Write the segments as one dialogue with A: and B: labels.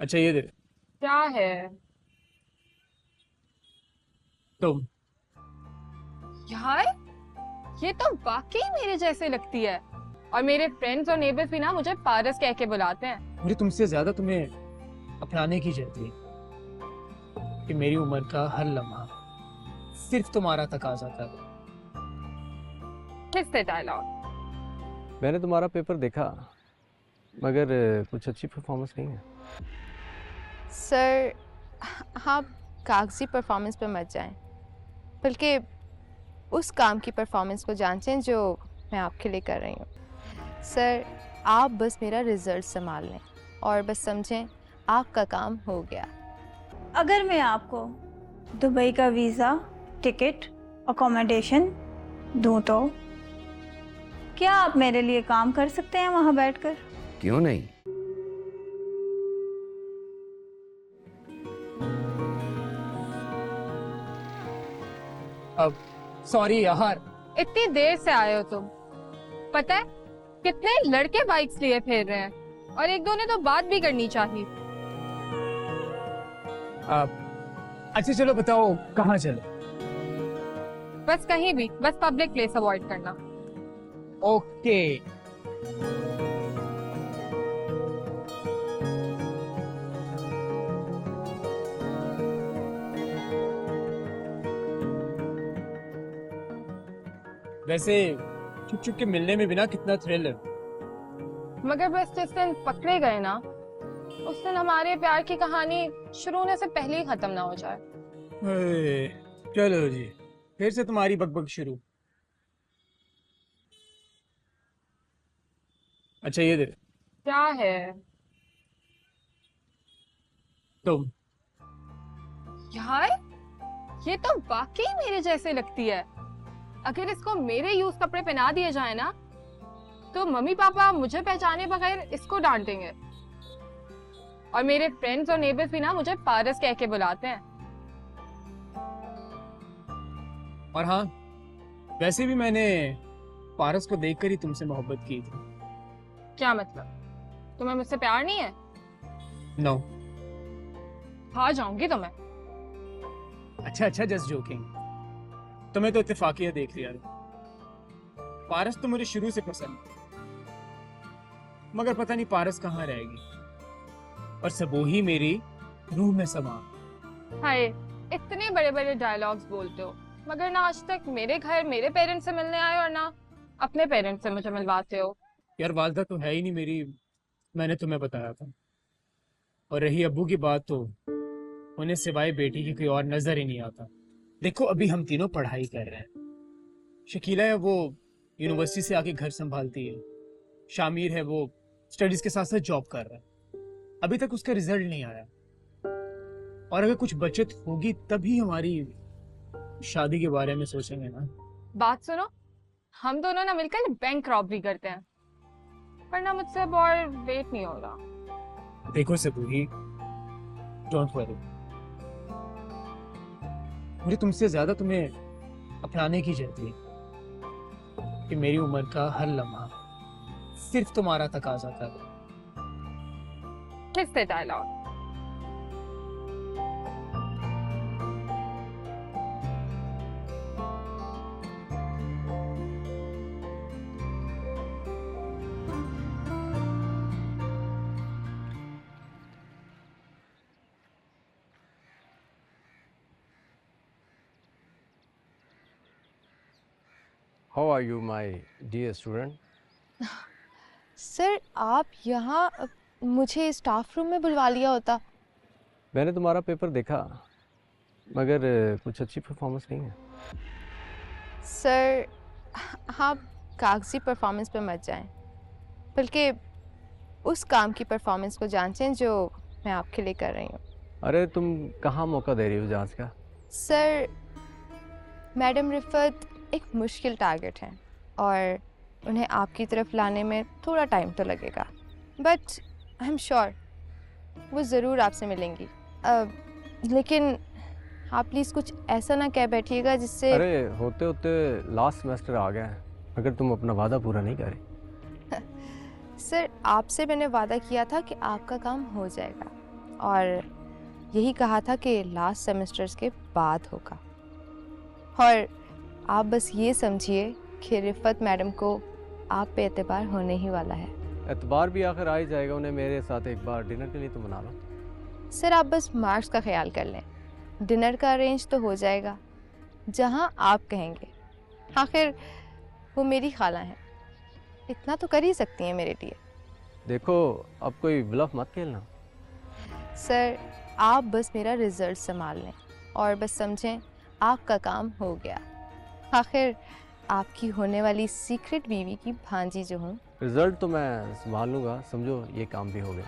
A: अच्छा ये दे।
B: क्या है?
A: तुम।
B: यार, ये तो वाकई मेरे जैसे लगती है। और मेरे फ्रेंड्स और नेबर्स भी ना मुझे पारस कह के बुलाते हैं।
A: मुझे तुमसे ज्यादा तुम्हें अपनाने की जरूरत है कि मेरी उम्र का हर लम्हा सिर्फ तुम्हारा तकाजा कर।
B: किससे डायलॉग?
C: मैंने तुम्हारा पेपर देखा, मगर कुछ अच्छी परफॉर्मेंस नहीं है।
D: सर, आप कागजी परफॉर्मेंस पे मत जाएं, बल्कि उस काम की परफॉर्मेंस को जांचें जो मैं आपके लिए कर रही हूँ। सर, आप बस मेरा रिजल्ट संभाल लें और बस समझें आपका काम हो गया।
E: अगर मैं आपको दुबई का वीज़ा, टिकट, अकोमोडेशन दूं तो क्या आप मेरे लिए काम कर सकते हैं वहां बैठकर?
C: क्यों नहीं?
A: अब सॉरी यार।
B: इतनी देर से आए हो तुम। पता है कितने लड़के बाइक्स लिए फिर रहे हैं, और एक दो ने तो बात भी करनी चाहिए।
A: अब अच्छा चलो बताओ कहाँ चले।
B: बस कहीं भी, बस पब्लिक प्लेस अवॉइड करना।
A: ओके। वैसे छुप छुप के मिलने में भी ना कितना थ्रिल है।
B: मगर बस जिस दिन पकड़े गए ना, उस दिन हमारे प्यार की कहानी शुरू होने से पहले ही खत्म ना हो जाए।
A: चलो जी, फिर से तुम्हारी बकबक शुरू। अच्छा ये दे।
B: क्या है?
A: तुम।
B: यार, ये तो वाकई मेरे जैसे लगती है। अगर इसको मेरे यूज कपड़े पहना दिए जाए ना, तो मम्मी पापा मुझे पहचाने बगैर इसको डांटेंगे। और मेरे फ्रेंड्स और नेबर्स भी ना मुझे पारस कह के बुलाते हैं।
A: और हाँ, वैसे भी मैंने पारस को देखकर ही तुमसे मोहब्बत की थी।
B: क्या मतलब? तुम्हें मुझसे प्यार नहीं है?
A: नो।
B: खा जाऊंगी तुम्हें।
A: अच्छा अच्छा, जस्ट जोकिंग। तुम्हें तो इत्तेफाकिया देख लिया। पारस तो मुझे शुरू से पसंद है, मगर पता नहीं पारस कहाँ रहेगी। और सब वो ही मेरी रूह में समा।
B: हाय, इतने बड़े बड़े डायलॉग्स बोलते हो, मगर ना आज तक मेरे घर मेरे पेरेंट्स से मिलने आए और ना अपने पेरेंट्स से मुझे मिलवाते हो।
A: यार वालदा तो है ही नहीं मेरी, मैंने तुम्हें बताया था। और रही अब्बू की बात, तो उन्हें सिवाय बेटी की कोई और नजर ही नहीं आता। देखो अभी हम तीनों पढ़ाई कर रहे हैं। शकीला है वो यूनिवर्सिटी से आके घर संभालती है। शामिर है वो स्टडीज के साथ साथ जॉब कर रहा है। अभी तक उसका रिजल्ट नहीं आया। और अगर कुछ बचत होगी तभी हमारी शादी के बारे में सोचेंगे ना।
B: बात सुनो, हम दोनों ना मिलकर बैंक रॉबरी करते हैं, पर ना मुझसे अब और वेट नहीं हो रहा।
A: देखो सबूही, डोंट वरी। मुझे तुमसे ज्यादा तुम्हें अपनाने की जरूरत है कि मेरी उम्र का हर लम्हा सिर्फ तुम्हारा तकाजा कर।
B: किससे dialogue?
C: How are you my dear student?
D: Sir, आप यहाँ मुझे स्टाफ रूम में बुलवा लिया होता।
C: मैंने तुम्हारा पेपर देखा, मगर कुछ अच्छी परफॉर्मेंस नहीं है।
D: सर, आप कागजी परफॉर्मेंस पे मत जाएं, बल्कि उस काम की परफॉर्मेंस को जांचें जो मैं आपके लिए कर रही हूँ।
C: अरे तुम कहाँ मौका दे रही हो जांच का?
D: सर, मैडम रिफत एक मुश्किल टारगेट हैं और उन्हें आपकी तरफ लाने में थोड़ा टाइम तो लगेगा, बट आई एम श्योर वो ज़रूर आपसे मिलेंगी। लेकिन आप प्लीज़ कुछ ऐसा ना कह बैठिएगा जिससे।
C: अरे होते होते लास्ट सेमेस्टर आ गया है, अगर तुम अपना वादा पूरा नहीं करे।
D: सर, आपसे मैंने वादा किया था कि आपका काम हो जाएगा और यही कहा था कि लास्ट सेमेस्टर्स के बाद होगा। और आप बस ये समझिए कि रिफत मैडम को आप पे एतबार होने ही वाला है।
C: एतबार भी आखिर आ ही जाएगा, उन्हें मेरे साथ एक बार डिनर के लिए तो मना लो।
D: सर आप बस मार्क्स का ख्याल कर लें, डिनर का अरेंज तो हो जाएगा जहां आप कहेंगे। आखिर वो मेरी खाला हैं, इतना तो कर ही सकती हैं मेरे लिए।
C: देखो अब कोई ब्लफ मत खेलना।
D: सर आप बस मेरा रिजल्ट संभाल लें और बस समझें आपका काम हो गया। आखिर आपकी होने वाली सीक्रेट बीवी की भांजी जो हूँ।
C: रिजल्ट तो मैं संभाल लूँगा, समझो ये काम भी हो गया।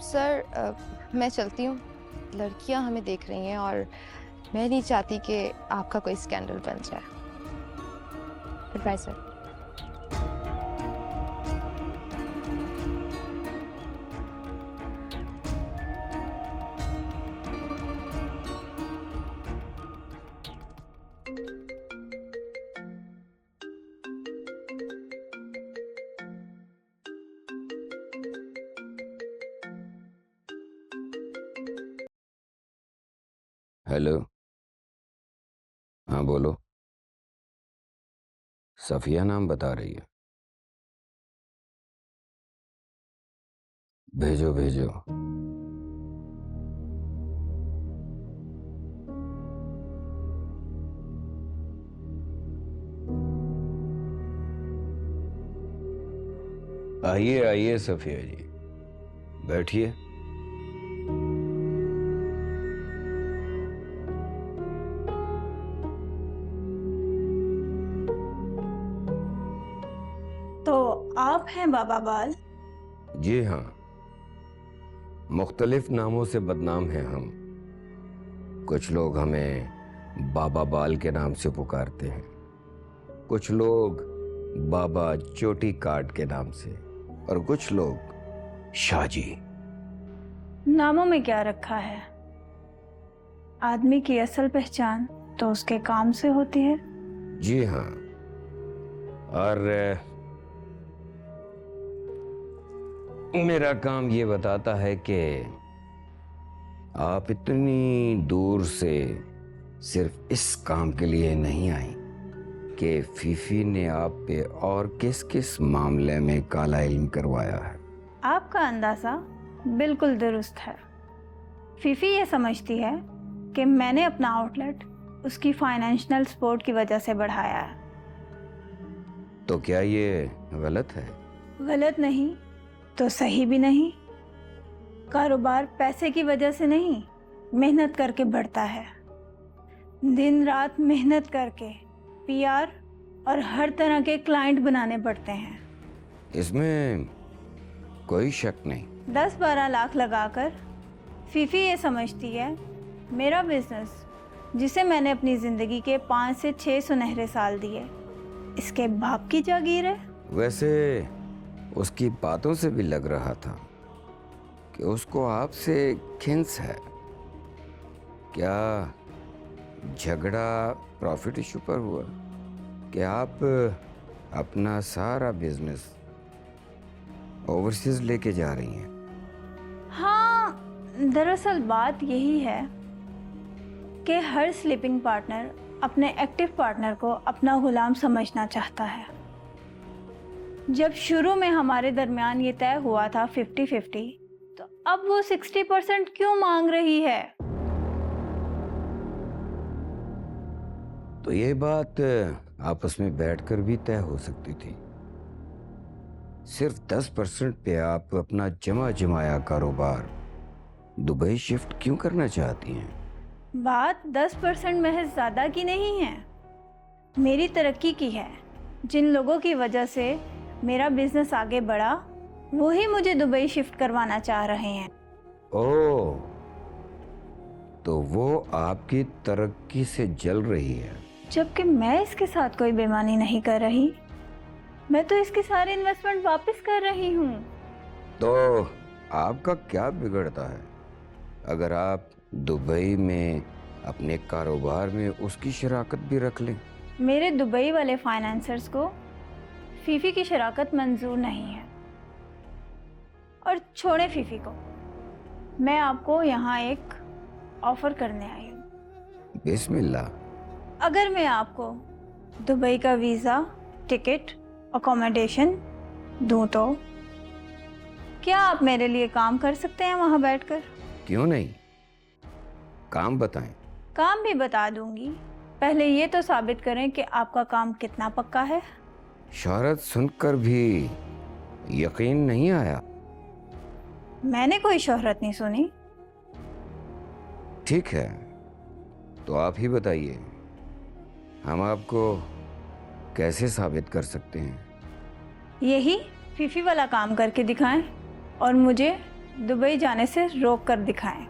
D: सर मैं चलती हूँ, लड़कियाँ हमें देख रही हैं और मैं नहीं चाहती कि आपका कोई स्कैंडल बन जाए। Good bye sir.
F: हेलो, हाँ बोलो। सफिया नाम बता रही है। भेजो भेजो। आइए आइए सफिया जी, बैठिए।
E: तो आप हैं बाबा बाल?
F: जी हाँ, मुख्तलिफ नामों से बदनाम हैं हम। कुछ लोग हमें बाबा बाल के नाम से पुकारते हैं, कुछ लोग बाबा चोटी काट के नाम से, और कुछ लोग शाहजी।
E: नामों में क्या रखा है? आदमी की असल पहचान तो उसके काम से होती है।
F: जी हाँ, और मेरा काम ये बताता है कि आप इतनी दूर से सिर्फ इस काम के लिए नहीं आई कि फीफी ने आप पे और किस किस मामले में काला इल्म करवाया है।
E: आपका अंदाजा बिल्कुल दुरुस्त है। फीफी ये समझती है कि मैंने अपना आउटलेट उसकी फाइनेंशियल सपोर्ट की वजह से बढ़ाया है।
F: तो क्या ये गलत है?
E: गलत नहीं तो सही भी नहीं। कारोबार पैसे की वजह से नहीं, मेहनत करके बढ़ता है। दिन रात मेहनत करके पीआर और हर तरह के क्लाइंट बनाने पड़ते हैं।
F: इसमें कोई शक नहीं।
E: 10-12 लाख लगाकर फीफी ये समझती है मेरा बिजनेस, जिसे मैंने अपनी ज़िंदगी के 5 से 6 सुनहरे साल दिए, इसके बाप की जागीर है।
F: वैसे उसकी बातों से भी लग रहा था कि उसको आपसे खिंस है। क्या झगड़ा प्रॉफिट इशू पर हुआ कि आप अपना सारा बिजनेस ओवरसीज लेके जा रही हैं?
E: हाँ, दरअसल बात यही है कि हर स्लीपिंग पार्टनर अपने एक्टिव पार्टनर को अपना गुलाम समझना चाहता है। जब शुरू में हमारे दरमियान ये तय हुआ था 50-50, तो अब वो 60% क्यों मांग रही है?
F: तो ये बात आपस में बैठकर भी तय हो सकती थी। सिर्फ 10% पे आप अपना जमा जमाया कारोबार दुबई शिफ्ट क्यों करना चाहती हैं?
E: बात 10% महज ज़्यादा की नहीं है, मेरी तरक्की की है। जिन लोगों की वजह से मेरा बिजनेस आगे बढ़ा, वो ही मुझे दुबई शिफ्ट करवाना चाह रहे हैं।
F: ओह, तो वो आपकी तरक्की से जल रही है।
E: जबकि मैं इसके साथ कोई बेईमानी नहीं कर रही, मैं तो इसके सारे इन्वेस्टमेंट वापस कर रही हूँ।
F: तो आपका क्या बिगड़ता है अगर आप दुबई में अपने कारोबार में उसकी शराकत भी रख लें?
E: मेरे दुबई वाले फाइनेंसर्स को फीफी की शराकत मंजूर नहीं है। और छोड़े फीफी को, मैं आपको यहाँ एक ऑफ़र करने आई हूँ।
F: बिस्मिल्लाह।
E: अगर मैं आपको दुबई का वीज़ा, टिकट, अकोमोडेशन दूँ तो क्या आप मेरे लिए काम कर सकते हैं वहाँ बैठकर?
F: क्यों नहीं, काम बताएं।
E: काम भी बता दूंगी, पहले ये तो साबित करें कि आपका काम कितना पक्का है।
F: शोहरत सुनकर भी यकीन नहीं आया।
E: मैंने कोई शोहरत नहीं सुनी।
F: ठीक है, तो आप ही बताइए, हम आपको कैसे साबित कर सकते हैं?
E: यही फीफी वाला काम करके दिखाएं और मुझे दुबई जाने से रोक कर दिखाएं।